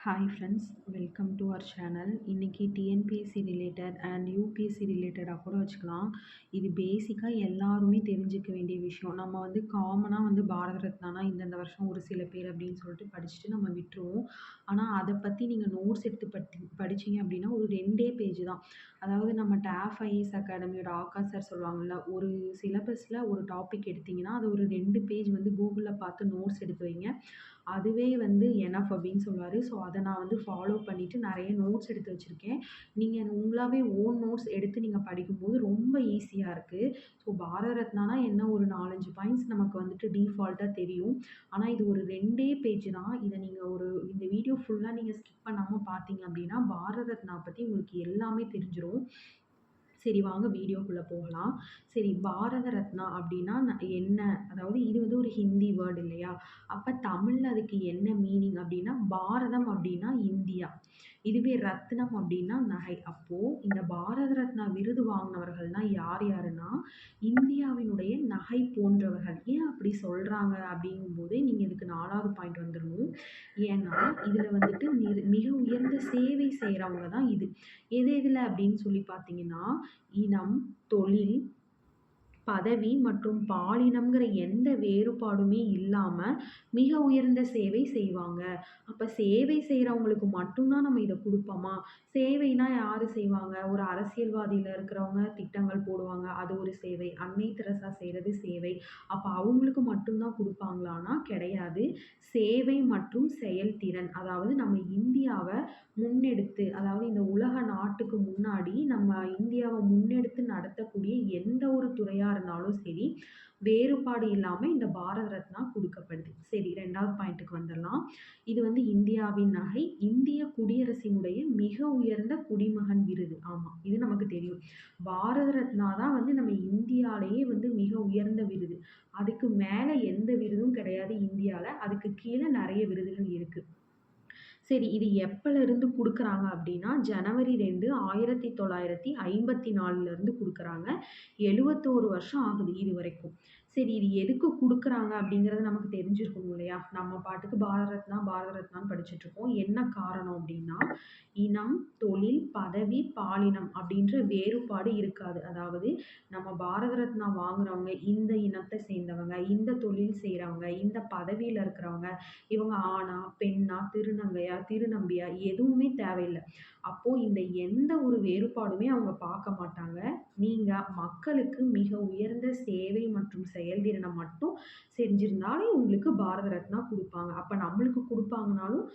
Hi friends, welcome to our channel. இன்றைக்கி TNPSC related and UPSC ரிலேட்டடாக கூட வச்சுக்கலாம். இது பேசிக்காக எல்லாருமே தெரிஞ்சுக்க வேண்டிய விஷயம். நம்ம காமனாக பாரத ரத்னானா இந்தந்த வருஷம் ஒரு சில பேர் அப்படின்னு சொல்லிட்டு படிச்சுட்டு நம்ம விட்டுருவோம். ஆனால் அதை பற்றி நீங்கள் நோட்ஸ் எடுத்து படிச்சீங்க அப்படின்னா ஒரு 2 பேஜ் தான். அதாவது நம்ம டாஃப் ஐஏஎஸ் அகாடமியோட ஆகாஷ் சார் சொல்லுவாங்கள்ல, ஒரு சிலபஸில் ஒரு டாபிக் எடுத்திங்கன்னா அது ஒரு 2 பேஜ் கூகுளில் பார்த்து நோட்ஸ் எடுத்து வைங்க. அதுவே எனஃப் அப்படின்னு சொல்லுவார். ஸோ அதை நான் ஃபாலோ பண்ணிவிட்டு நிறைய நோட்ஸ் எடுத்து வச்சுருக்கேன். நீங்கள் உங்களாவே ஓன் நோட்ஸ் எடுத்து நீங்கள் படிக்கும்போது ரொம்ப ஈஸியாக இருக்குது. ஸோ பாரத ரத்னானா என்ன ஒரு 4-5 பாயிண்ட்ஸ் நமக்கு டீஃபால்ட்டாக தெரியும். ஆனால் இது ஒரு 2 பேஜ் தான். இதை நீங்கள் இந்த வீடியோ ஃபுல்லாக நீங்கள் ஸ்கிப் பண்ணாமல் பார்த்தீங்க அப்படின்னா பாரத ரத்னா பற்றி உங்களுக்கு எல்லாமே தெரிஞ்சிடும். சரி, வாங்க வீடியோக்குள்ளே போகலாம். சரி, பாரத ரத்னா அப்படின்னா என்ன? அதாவது இது ஒரு ஹிந்தி வேர்டு இல்லையா? அப்போ தமிழில் அதுக்கு என்ன மீனிங் அப்படின்னா, பாரதம் அப்படின்னா இந்தியா, இதுவே ரத்னம் அப்படின்னா நகை. அப்போது இந்த பாரத ரத்னா விருது வாங்கினவர்கள்னால் யார் யாருன்னா, இந்தியாவினுடைய நகை போன்றவர்கள். ஏன் அப்படி சொல்கிறாங்க அப்படிங்கும்போது நீங்கள் இதுக்கு 4வது பாயிண்ட் வந்துடணும். ஏன்னா இதில் மிக உயர்ந்த சேவை செய்கிறவங்க தான் இது. எதில் அப்படின்னு சொல்லி பார்த்தீங்கன்னா, இனம், தொழில், பதவி மற்றும் பாலினம்ங்கிற எந்த வேறுபாடுமே இல்லாமல் மிக உயர்ந்த சேவை செய்வாங்க. அப்போ சேவை செய்கிறவங்களுக்கு மட்டும்தான் நம்ம இதை கொடுப்போமா? சேவைனா யார் செய்வாங்க? ஒரு அரசியல்வாதியில் இருக்கிறவங்க திட்டங்கள் போடுவாங்க, அது ஒரு சேவை. அன்னை தெரசா செய்கிறது சேவை. அப்போ அவங்களுக்கு மட்டும்தான் கொடுப்பாங்களான்னா கிடையாது. சேவை மற்றும் செயல்திறன், அதாவது நம்ம இந்தியாவை முன்னெடுத்து, அதாவது இந்த உலக நாட்டுக்கு முன்னாடி நம்ம இந்தியாவை முன்னெடுத்து நடத்தக்கூடிய எந்த ஒரு துறையாக இருந்தாலும் சரி, வேறுபாடு இல்லாமல் இந்த பாரத ரத்னா கொடுக்கப்படுது. சரி, 2வது பாயிண்ட்டுக்கு வந்துடலாம். இது இந்தியாவின் நகை, இந்திய குடியரசினுடைய மிக உயர்ந்த குடிமகன் விருது. ஆமாம், இது நமக்கு தெரியும். பாரத ரத்னா தான் நம்ம இந்தியாவிலேயே மிக உயர்ந்த விருது. அதுக்கு மேலே எந்த விருதும் கிடையாது இந்தியாவில். அதுக்கு கீழே நிறைய விருதுகள் இருக்குது. சரி, இது எப்போலேருந்து கொடுக்குறாங்க அப்படின்னா, ஜனவரி 2, 1954 கொடுக்குறாங்க. 71 வருஷம் ஆகுது இது வரைக்கும். சரி, இது எதுக்கு கொடுக்குறாங்க அப்படிங்கிறது நமக்கு தெரிஞ்சிருக்கணும் இல்லையா? நம்ம பாட்டுக்கு பாரத ரத்னா பாரத ரத்னான்னு படிச்சுட்ருக்கோம். என்ன காரணம் அப்படின்னா, இனம், தொழில், பதவி, பாலினம் அப்படின்ற வேறுபாடு இருக்காது. அதாவது நம்ம பாரத ரத்னா வாங்குறவங்க இந்த இனத்தை சேர்ந்தவங்க, இந்த தொழில் செய்கிறவங்க, இந்த பதவியில் இருக்கிறவங்க, இவங்க ஆணா, பெண்ணா, திருநங்கையா, திருநம்பியா, எதுவுமே தேவையில்லை. அப்போது இந்த எந்த ஒரு வேறுபாடுமே அவங்க பார்க்க மாட்டாங்க. நீங்கள் மக்களுக்கு மிக உயர்ந்த சேவை மற்றும் செயல்திறனை மட்டும் செஞ்சிருந்தாலே உங்களுக்கு பாரத ரத்னா கொடுப்பாங்க. அப்போ நம்மளுக்கு கொடுப்பாங்கனாலும்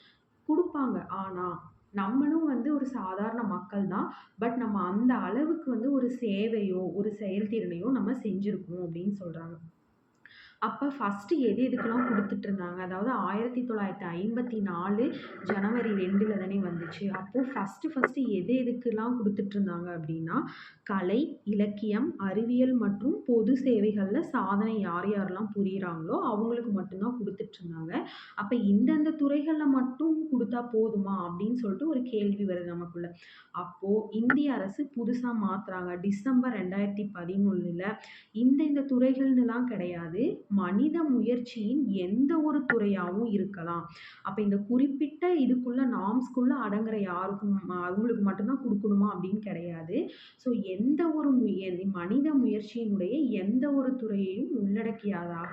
கொடுப்பாங்க. ஆனால் நம்மளும் ஒரு சாதாரண மக்கள் தான். பட் நம்ம அந்த அளவுக்கு ஒரு சேவையோ ஒரு செயல்திறனையோ நம்ம செஞ்சுருக்கோம் அப்படின்னு சொல்கிறாங்க. அப்போ ஃபஸ்ட்டு எதுக்கெல்லாம் கொடுத்துட்ருந்தாங்க? அதாவது 1954 ஜனவரி 2 தானே வந்துச்சு. அப்போது ஃபஸ்ட்டு எதுக்கெல்லாம் கொடுத்துட்ருந்தாங்க அப்படின்னா, கலை, இலக்கியம், அறிவியல் மற்றும் பொது சேவைகளில் சாதனை யார் யாரெல்லாம் புரிகிறாங்களோ அவங்களுக்கு மட்டும்தான் கொடுத்துட்ருந்தாங்க. அப்போ இந்தந்த துறைகளில் மட்டும் கொடுத்தா போதுமா அப்படின்னு சொல்லிட்டு ஒரு கேள்வி வருது நமக்குள்ள. அப்போது இந்திய அரசு புதுசாக மாற்றுறாங்க. டிசம்பர் 2011 இந்த துறைகள்னுலாம் கிடையாது, மனித முயற்சியின் எந்த ஒரு துறையாகவும் இருக்கலாம். அப்போ இந்த குறிப்பிட்ட இதுக்குள்ள நார்ம்ஸ்குள்ள அடங்குற யாருக்கும் அவங்களுக்கு மட்டும்தான் கொடுக்கணுமா அப்படின்னு கிடையாது. ஸோ எந்த ஒரு மனித முயற்சியினுடைய எந்த ஒரு துறையையும் உள்ளடக்கியதாக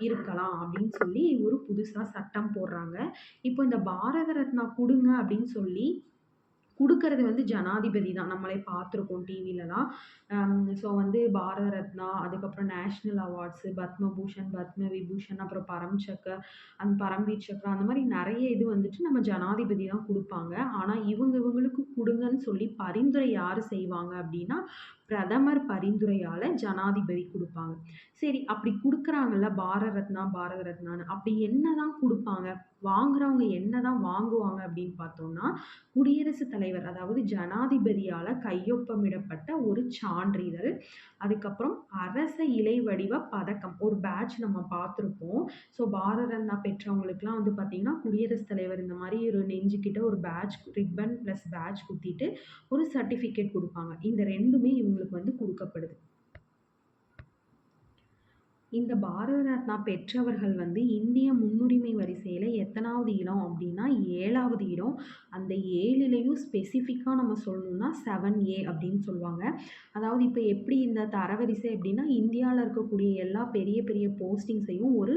இருக்கலாம் அப்படின்னு சொல்லி ஒரு புதுசாக சட்டம் போடுறாங்க. இப்போ இந்த பாரத ரத்னா கொடுங்க அப்படின்னு சொல்லி கொடுக்கறது ஜனாதிபதி தான். நம்மளே பார்த்துருக்கோம் டிவிலலாம். ஸோ பாரத ரத்னா, அதுக்கப்புறம் நேஷ்னல் அவார்ட்ஸு, பத்மபூஷன், பத்ம விபூஷன், அப்புறம் பரம்வீர் சக்ரா, அந்த மாதிரி நிறைய இது நம்ம ஜனாதிபதி தான் கொடுப்பாங்க. ஆனால் இவங்களுக்கு கொடுங்கன்னு சொல்லி பரிந்துரை யார் செய்வாங்க அப்படின்னா, பிரதமர் பரிந்துரையால் ஜனாதிபதி கொடுப்பாங்க. சரி, அப்படி கொடுக்குறாங்கல்ல பாரத ரத்னான்னு, அப்படி என்ன தான் கொடுப்பாங்க? வாங்குறவங்க என்ன தான் வாங்குவாங்க அப்படின்னு பார்த்தோம்னா, குடியரசுத் தலைவர், அதாவது ஜனாதிபதியால் கையொப்பமிடப்பட்ட ஒரு சான்றிதழ், அதுக்கப்புறம் அரச இலை வடிவ பதக்கம், ஒரு பேட்ச் நம்ம பார்த்துருப்போம். ஸோ பாரத ரத்னா பெற்றவங்களுக்குலாம் பார்த்தீங்கன்னா, குடியரசுத் தலைவர் இந்த மாதிரி ஒரு நெஞ்சுக்கிட்ட ஒரு பேட்ச், ரிப்பன் ப்ளஸ் பேட்ச் குத்திட்டு ஒரு சர்டிஃபிகேட் கொடுப்பாங்க. இந்த 2மே இவங்களுக்கு கொடுக்கப்படுது. இந்த பாரத ரத்னா பெற்றவர்கள் வந்து இந்திய முன்னுரிமை வரிசையில எத்தனாவது இடம் அப்படின்னா 7வது இடம். அந்த 7லயும் ஸ்பெசிஃபிக்கா நம்ம சொல்லணும்னா 7A அப்படின்னு சொல்லுவாங்க. அதாவது இப்ப எப்படி இந்த தரவரிசை அப்படின்னா, இந்தியால இருக்கக்கூடிய எல்லா பெரிய பெரிய போஸ்டிங்ஸையும் ஒரு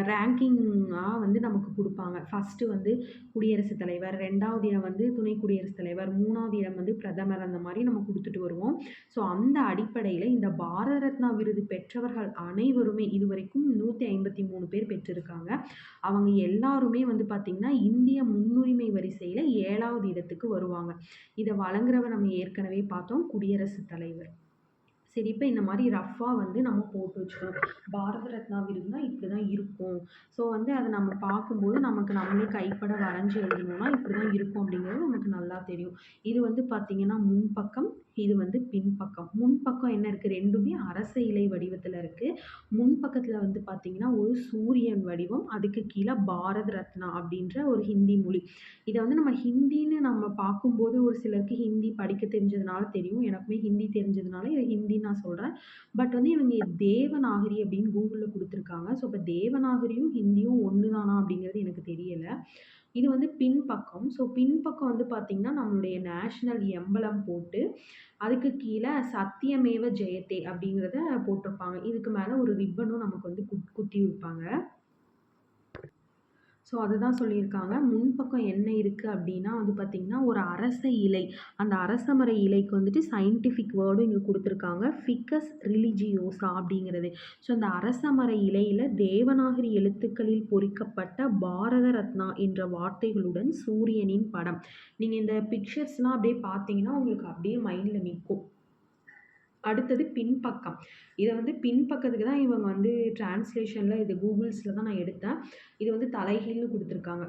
ரேங்கிங்கா வந்து நமக்கு குடுப்பாங்க. ஃபர்ஸ்ட்டு வந்து குடியரசுத் தலைவர், 2வது இடம் வந்து துணை குடியரசுத் தலைவர், 3வது இடம் வந்து பிரதமர் அந்த மாரி நம்ம குடுத்துட்டு வருவோம். ஸோ அந்த அடிப்படையில இந்த பாரத ரத்னா விருது பெற்றவர்கள் அனைவருமே இதுவரைக்கும் 153 பேர் பெற்றிருக்காங்க. அவங்க எல்லாருமே வந்து பார்த்தீங்கன்னா, இந்திய முன்னுரிமை வரிசையில 7வது இடத்துக்கு வருவாங்க. இத வழங்குறவர் நம்ம ஏற்கனவே பார்த்தோம், குடியரசுத் தலைவர். சரி, இப்ப இந்த மாரி ரஃப்பா வந்து நம்ம போட்டு வச்சுக்கணும். பாரத ரத்னா விருதுனா இப்படிதான் இருக்கும். ஸோ வந்து அத நம்ம பார்க்கும்போது நமக்கு நம்மளே கைப்பட வரைஞ்சு எழுதணும்னா இப்படிதான் இருக்கும் அப்படிங்கிறது நமக்கு நல்லா தெரியும். இது வந்து பார்த்தீங்கன்னா முன்பக்கம், இது வந்து பின்பக்கம். முன்பக்கம் என்ன இருக்கு? 2மே அரச இலை வடிவத்துல இருக்கு. முன்பக்கத்துல வந்து பார்த்தீங்கன்னா, ஒரு சூரியன் வடிவம். அதுக்கு கீழ பாரத் ரத்னா அப்படின்ற ஒரு ஹிந்தி மொழி. இத வந்து நம்ம ஹிந்தின்னு நம்ம பார்க்கும்போது ஒரு சிலருக்கு ஹிந்தி படிக்க தெரிஞ்சதுனால தெரியும். எனக்குமே ஹிந்தி தெரிஞ்சதுனால இத ஹிந்தின்னு நான் சொல்றேன். பட் வந்து இவங்க தேவநாகரி அப்படின்னு கூகுள்ல குடுத்துருக்காங்க. ஸோ இப்ப தேவநாகரியும், ஹிந்தியும் ஒண்ணு தானா அப்படிங்கிறது எனக்கு தெரியல. இது வந்து பின்பக்கம். ஸோ பின்பக்கம் வந்து பார்த்தீங்கன்னா, நம்மளுடைய நேஷனல் எம்பளம் போட்டு, அதுக்கு கீழ சத்தியமேவ ஜெயதே அப்படிங்கிறத போட்டிருப்பாங்க. இதுக்கு மேல ஒரு ரிப்பனும் நமக்கு வந்து குத்தி வைப்பாங்க. ஸோ அதுதான் சொல்லியிருக்காங்க. முன்பக்கம் என்ன இருக்கு அப்டின்னா வந்து பார்த்தீங்கன்னா, ஒரு அரச இலை. அந்த அரசமர இலைக்கு வந்துட்டு சயின்டிஃபிக் வேர்டும் இங்க குடுத்துருக்காங்க. ஃபிகஸ் ரிலிஜியோசா அப்படிங்கிறது. ஸோ அந்த அரசமர இலையில தேவநாகரி எழுத்துக்களில் பொறிக்கப்பட்ட பாரத ரத்னா என்ற வார்த்தைகளுடன் சூரியனின் படம். நீங்க இந்த பிக்சர்ஸ்லாம் அப்படியே பார்த்தீங்கன்னா, உங்களுக்கு அப்படியே மைண்ட்ல நிக்கும். அடுத்தது பின்பக்கம். இத வந்து பின்பக்கத்துக்கு தான் இவங்க வந்து டிரான்ஸ்லேஷன்ல இது கூகுள்ஸ்ல தான் நான் எடுத்தேன். இது வந்து தலைகீழ்னு குடுத்துருக்காங்க.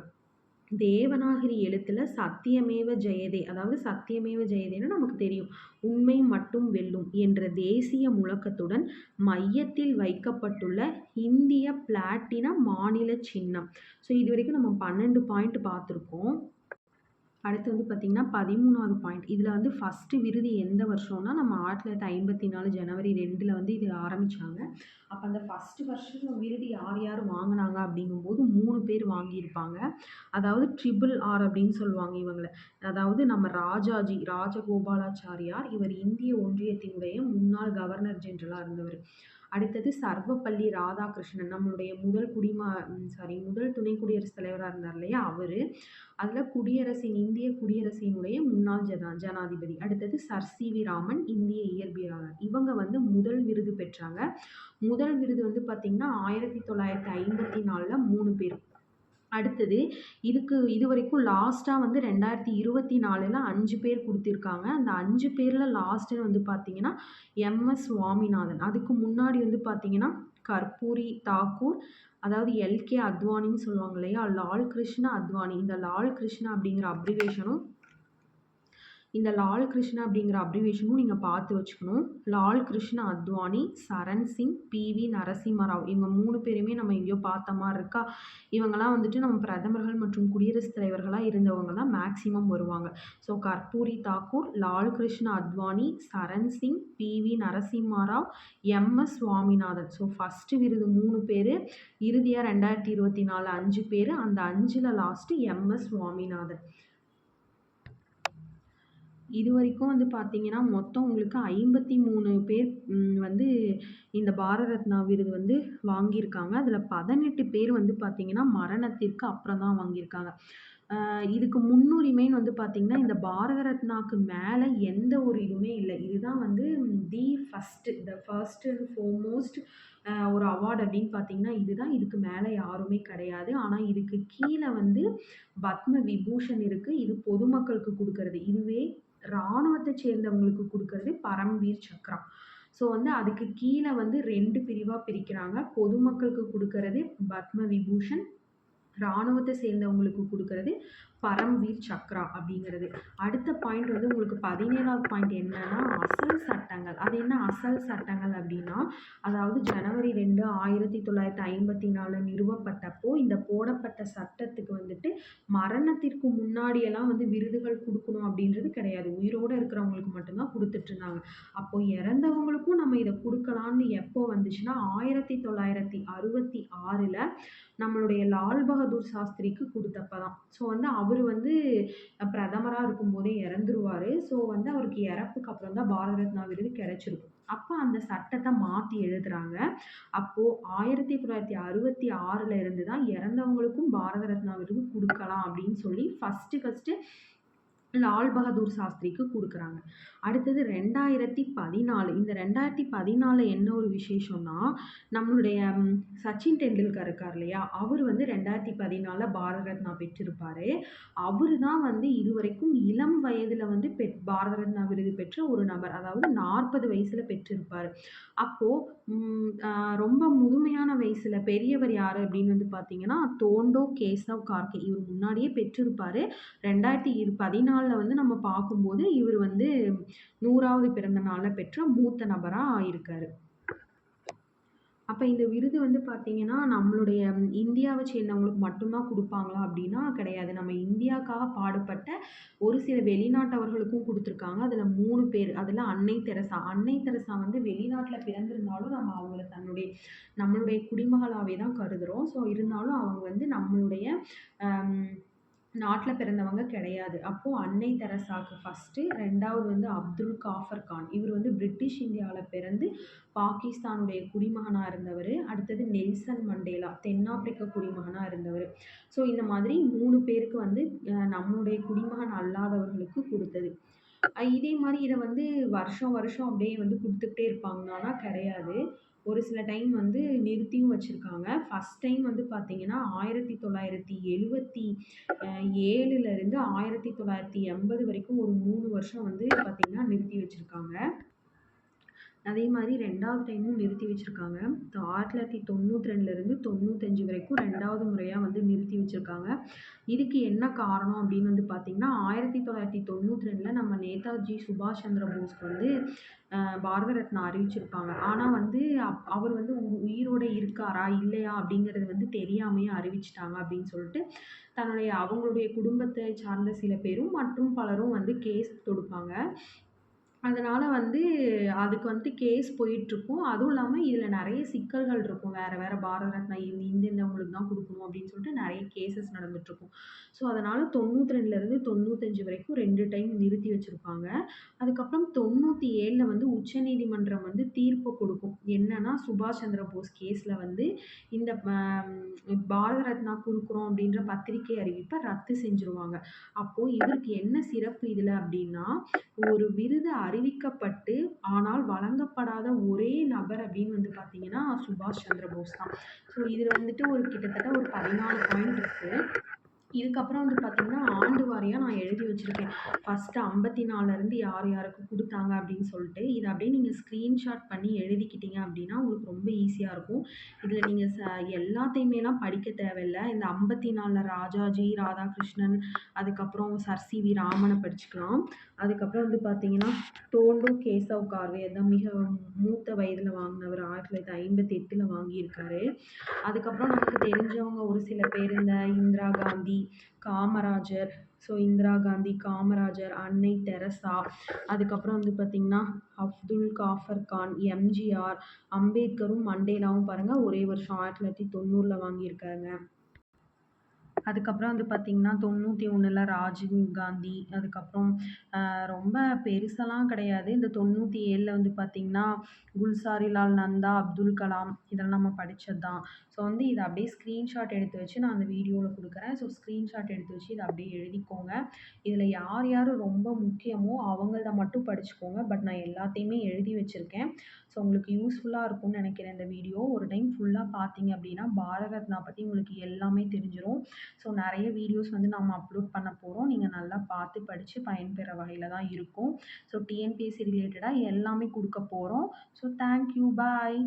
தேவநாகரி எழுத்துல சத்தியமேவ ஜெயதே, அதாவது சத்தியமேவ ஜெயதேன்னா நமக்கு தெரியும். உண்மை மட்டும் வெல்லும் என்ற தேசிய முழக்கத்துடன் மையத்தில் வைக்கப்பட்டுள்ள இந்திய பிளாட்டினம் மாநில சின்னம். ஸோ இதுவரைக்கும் நம்ம 12 பாயிண்ட் பார்த்துருக்கோம். அடுத்து வந்து பார்த்தீங்கன்னா, 13வது பாயிண்ட். இதுல வந்து ஃபர்ஸ்ட்டு விருது எந்த வருஷம்னா, நம்ம 1954 ஜனவரி 2ல வந்து இது ஆரம்பிச்சாங்க. அப்ப அந்த ஃபர்ஸ்ட்டு வருஷம் விருது யார் யார் வாங்குனாங்க அப்படிங்கும்போது 3 பேர் வாங்கியிருப்பாங்க. அதாவது ட்ரிபிள் ஆர் அப்படின்னு சொல்லுவாங்க இவங்கள. அதாவது நம்ம ராஜாஜி, ராஜகோபாலாச்சாரியார். இவர் இந்திய ஒன்றியத்தினுடைய முன்னாள் கவர்னர் ஜெனரலா இருந்தவர். அடுத்தது சர்வப்பள்ளி ராதாகிருஷ்ணன். நம்மளுடைய முதல் துணை குடியரசுத் தலைவரா இருந்தார் இல்லையா? அவரு. அதுல இந்திய குடியரசினுடைய முன்னாள் ஜனாதிபதி. அடுத்தது சர் சி.வி. ராமன், இந்திய இயற்பியலாளர். இவங்க வந்து முதல் விருது பெற்றாங்க. முதல் விருது வந்து பார்த்தீங்கன்னா, 1954ல 3 பேர். அடுத்தது இதுவரைக்கும் லாஸ்ட்டா வந்து 2024ல 5 பேர் குடுத்திருக்காங்க. அந்த 5 பேர்ல லாஸ்ட்டுன்னு வந்து பார்த்தீங்கன்னா, எம்.எஸ். சுவாமிநாதன். அதுக்கு முன்னாடி வந்து பார்த்தீங்கன்னா, கர்பூரி தாக்கூர், அதாவது எல்.கே. அத்வானின்னு சொல்லுவாங்க இல்லையா? லால் கிருஷ்ண அத்வானி. இந்த லால் கிருஷ்ணா அப்படிங்கிற அப்ரிவேஷனும் நீங்க பார்த்து வச்சுக்கணும். லால் கிருஷ்ண அத்வானி, சரண் சிங், பி.வி. நரசிம்ம ராவ். இவங்க 3 பேருமே நம்ம எங்கேயோ பார்த்த மாரி இருக்கா? இவங்கலாம் வந்துட்டு நம்ம பிரதமர்கள் மற்றும் குடியரசுத் தலைவர்களா இருந்தவங்க தான் மேக்ஸிமம் வருவாங்க. So Karpoori Thakur, Lal Krishna Advani, Charan Singh, P V. Narasimha Rao, M S. Swaminathan. So first விருது 3 பேரு. இறுதியா 2024 5 பேரு. அந்த 5ல லாஸ்ட்டு எம்.எஸ். சுவாமிநாதன். இதுவரைக்கும் வந்து பார்த்தீங்கன்னா, மொத்தம் உங்களுக்கு 53 பேர் வந்து இந்த பாரத ரத்னா விருது வந்து வாங்கியிருக்காங்க. அதுல 18 பேர் வந்து பார்த்தீங்கன்னா, மரணத்திற்கு அப்புறம் தான் வாங்கியிருக்காங்க. இதுக்கு முன்னுரிமைன்னு வந்து பார்த்தீங்கன்னா, இந்த பாரத ரத்னாக்கு மேல எந்த ஒரு இதுவுமே இல்ல. இதுதான் வந்து ஃபர்ஸ்ட் அண்ட் ஃபோர்மோஸ்ட் ஒரு அவார்ட் அப்படின்னு பார்த்தீங்கன்னா, இதுதான். இதுக்கு மேல யாருமே கிடையாது. ஆனா இதுக்கு கீழ வந்து பத்ம விபூஷன் இருக்கு. இது பொதுமக்களுக்கு குடுக்கறது. இதுவே ராணுவத்த சேர்ந்தவங்களுக்கு குடுக்கறது பரம்வீர் சக்ரா. ஸோ வந்து அதுக்கு கீழ வந்து 2 பிரிவா பிரிக்கிறாங்க. பொதுமக்களுக்கு குடுக்கறது பத்ம விபூஷன். ராணுவத்த சேர்ந்தவங்களுக்கு குடுக்கறது பரம்வீர் சக்ரா அப்படிங்கிறது. அடுத்த பாயிண்ட் வந்து உங்களுக்கு 17வது பாயிண்ட் என்னன்னா, அசல் சட்டங்கள். அது என்ன அசல் சட்டங்கள் அப்படின்னா, அதாவது ஜனவரி 2, 1954 நிறுவப்பட்டப்போ, இந்த போடப்பட்ட சட்டத்துக்கு வந்துட்டு மரணத்திற்கு முன்னாடியெல்லாம் வந்து விருதுகள் குடுக்கணும் அப்படின்றது கிடையாது. உயிரோட இருக்கிறவங்களுக்கு மட்டும் தான் குடுத்துட்டுருந்தாங்க. அப்போ இறந்தவங்களுக்கும் நம்ம இத குடுக்கலான்னு எப்போ வந்துச்சுன்னா, 1966ல நம்மளுடைய லால் பகதூர் சாஸ்திரிக்கு குடுத்தப்ப தான். ஸோ வந்து அவரு வந்து பிரதமரா இருக்கும்போதே இறந்துருவாரு. ஸோ வந்து அவருக்கு இறப்புக்கு அப்புறம் தான் பாரத ரத்னா விருது கிடைச்சிருக்கும். அப்ப அந்த சட்டத்த மாத்தி எழுதுறாங்க. அப்போ 1966ல இருந்து தான் இறந்தவங்களுக்கும் பாரத ரத்னா விருது குடுக்கலாம் அப்படின்னு சொல்லி ஃபர்ஸ்ட்டு லால் பகதூர் சாஸ்திரிக்கு குடுக்குறாங்க. அடுத்தது 2014 இந்த 2014 என்ன ஒரு விசேஷம்னா, நம்மளுடைய சச்சின் டெண்டுல்கர் இருக்கார் இல்லையா? அவரு வந்து 2014 பாரத ரத்னா பெற்றிருப்பாரு. அவரு தான் வந்து இதுவரைக்கும் இளம் வயதில வந்து பாரத ரத்னா விருது பெற்ற ஒரு நபர். அதாவது 40 வயசுல பெற்றிருப்பாரு. அப்போ ரொம்ப முதுமையான வயசுல பெரியவர் யாரு அப்படின்னு வந்து பார்த்தீங்கன்னா, தோண்டோ கேசவ் கார்கே. இவரு முன்னாடியே பெற்றிருப்பாரு. 2014ல வந்து நம்ம பார்க்கும்போது, இவரு வந்து 100வது பிறந்த நாள பெற்ற மூத்த நபரா இருக்காரு. அப்ப இந்த விருது வந்து பார்த்தீங்கன்னா, நம்மளுடைய இந்தியாவ சேர்ந்தவங்களுக்கு மட்டும் தான் குடுப்பாங்களா அப்படின்னா கிடையாது. நம்ம இந்தியாக்காக பாடுபட்ட ஒரு சில வெளிநாட்டவர்களுக்கும் குடுத்துருக்காங்க. அதுல 3 பேர். அதுல அன்னை தெரசா. அன்னை தெரசா வந்து வெளிநாட்ல பிறந்திருந்தாலும் நம்ம அவங்கள நம்மளுடைய குடிமகளாவே தான் கருதுறோம். ஸோ இருந்தாலும் அவங்க வந்து நம்மளுடைய அம் நாட்ல பிறந்தவங்க கிடையாது. அப்போ அன்னை தெரசாக்கு ஃபர்ஸ்ட்டு, 2வது வந்து அப்துல் காஃபர் கான். இவரு வந்து பிரிட்டிஷ் இந்தியால பிறந்து பாகிஸ்தானுடைய குடிமகனா இருந்தவரு. அடுத்தது நெல்சன் மண்டேலா, தென்னாப்பிரிக்க குடிமகனா இருந்தவரு. ஸோ இந்த மாதிரி 3 பேருக்கு வந்து நம்மளுடைய குடிமகன் அல்லாதவர்களுக்கு குடுத்தது. இதே மாரி இத வந்து வருஷம் வருஷம் அப்படியே வந்து குடுத்துக்கிட்டே இருப்பாங்களான்னா கிடையாது. ஒரு சில டைம் வந்து நிறுத்தியும் வச்சிருக்காங்க. ஃபர்ஸ்ட் டைம் வந்து பார்த்தீங்கன்னா, 1977ல இருந்து 1980 வரைக்கும் ஒரு 3 வருஷம் வந்து பார்த்தீங்கன்னா, நிறுத்தி வச்சிருக்காங்க. அதே மாரி 2வது டைமும் நிறுத்தி வச்சிருக்காங்க. 1992லேருந்து 95 வரைக்கும் 2வது முறையா வந்து நிறுத்தி வச்சிருக்காங்க. இதுக்கு என்ன காரணம் அப்படின்னு வந்து பார்த்தீங்கன்னா, 1992ல நம்ம நேதாஜி சுபாஷ் சந்திர போஸ்க்கு வந்து பாரத ரத்னா அறிவிச்சிருப்பாங்க. ஆனா வந்து அவர் வந்து உயிரோட இருக்காரா? இல்லையா? அப்படிங்கிறது வந்து தெரியாமயே அறிவிச்சுட்டாங்க அப்படின்னு சொல்லிட்டு, அவங்களுடைய குடும்பத்தை சார்ந்த சில பேரும் மற்றும் பலரும் வந்து கேஸ் தொடுப்பாங்க. அதனால வந்து அதுக்கு வந்துட்டு கேஸ் போயிட்டுருக்கும். அதுவும் இல்லாம இதில நெறைய சிக்கல்கள் இருக்கும். வேற வேற பாரத ரத்னா இந்தவங்களுக்கு தான் குடுக்கணும் அப்படின்னு சொல்லிட்டு நெறைய கேஸஸ் நடந்துட்டுருக்கும். ஸோ அதனால 92லேருந்து 95 வரைக்கும் 2 டைம் நிறுத்தி வச்சிருப்பாங்க. அதுக்கப்புறம் 97ல வந்து உச்சநீதிமன்றம் வந்து தீர்ப்பு குடுக்கும். என்னன்னா, சுபாஷ் சந்திர போஸ் கேஸ்ல வந்து இந்த பாரத ரத்னா குடுக்குறோம் அப்படின்ற பத்திரிகை அறிவிப்ப ரத்து செஞ்சுருவாங்க. அப்போ இவருக்கு என்ன சிறப்பு இதில அப்படின்னா, ஒரு விருது அறிவிக்கப்பட்டு, ஆனால் வழங்கப்படாத ஒரே நபர் அப்படின்னு வந்து பார்த்தீங்கன்னா, சுபாஷ் சந்திர போஸ் தான். ஸோ இதில வந்துட்டு கிட்டத்தட்ட ஒரு 14 பாயிண்ட் இருக்கு. இதுக்கப்புறம் வந்து பார்த்தீங்கன்னா, ஆண்டு வாரியா நான் எழுதி வச்சிருக்கேன். ஃபர்ஸ்ட்டு 54லேருந்து யார் யாருக்கு குடுத்தாங்க அப்படின்னு சொல்லிட்டு, இத அப்படியே நீங்க ஸ்க்ரீன்ஷாட் பண்ணி எழுதிக்கிட்டீங்க அப்படின்னா, உங்களுக்கு ரொம்ப ஈஸியா இருக்கும். இதில நீங்க எல்லாத்தையுமேலாம் படிக்க தேவையில்ல. இந்த 54ல ராஜாஜி, ராதாகிருஷ்ணன், அதுக்கப்புறம் சர் சி.வி. ராமன படிச்சுக்கலாம். அதுக்கப்புறம் வந்து பார்த்தீங்கன்னா, டோண்டோ கேசவ் கார்வே அதான் மிக மூத்த வயதில வாங்குனவர். 1958ல வாங்கியிருக்காரு. அதுக்கப்புறம் நமக்கு தெரிஞ்சவங்க ஒரு சில பேர் இந்த இந்திரா காந்தி, காமராஜர். ஸோ இந்திரா காந்தி, காமராஜர், அன்னை தெரசா, அதுக்கப்புறம் வந்து பார்த்தீங்கன்னா, அப்துல் காஃபர் கான், எம்.ஜி.ஆர், அம்பேத்கரும், மண்டேலாவும் பாருங்க ஒரே வருஷம் 1990ல வாங்கியிருக்காங்க. அதுக்கப்புறம் வந்து பார்த்தீங்கன்னா, 91ல ராஜீவ் காந்தி, அதுக்கப்புறம் ரொம்ப பெருசாலாம் கிடையாது. இந்த 97ல வந்து பார்த்தீங்கன்னா, குல்சாரிலால் நந்தா, அப்துல் கலாம் இதெல்லாம் நம்ம படிச்சது தான். ஸோ வந்து இத அப்படியே ஸ்க்ரீன்ஷாட் எடுத்து வச்சு நான் அந்த வீடியோல குடுக்குறேன். ஸோ ஸ்க்ரீன்ஷாட் எடுத்து வச்சு இத அப்படியே எழுதிக்கோங்க. இதில யார் யார் ரொம்ப முக்கியமோ அவங்களத மட்டும் படிச்சுக்கோங்க. பட் நான் எல்லாத்தையுமே எழுதி வச்சிருக்கேன். ஸோ உங்களுக்கு யூஸ்ஃபுல்லா இருக்கும்னு நினைக்கிறேன் இந்த வீடியோ. ஒரு டைம் ஃபுல்லா பார்த்தீங்க அப்படின்னா, பாரத ரத்னா பத்தி உங்களுக்கு எல்லாமே தெரிஞ்சிரும். ஸோ நெறைய வீடியோஸ் வந்து நம்ம அப்லோட் பண்ண போறோம். நீங்க நல்லா பார்த்து படிச்சு பயன்பெற வகையில தான் இருக்கும். ஸோ டிஎன்பிஎஸ்சி ரிலேட்டடா எல்லாமே குடுக்க போறோம். So thank you. பாய்.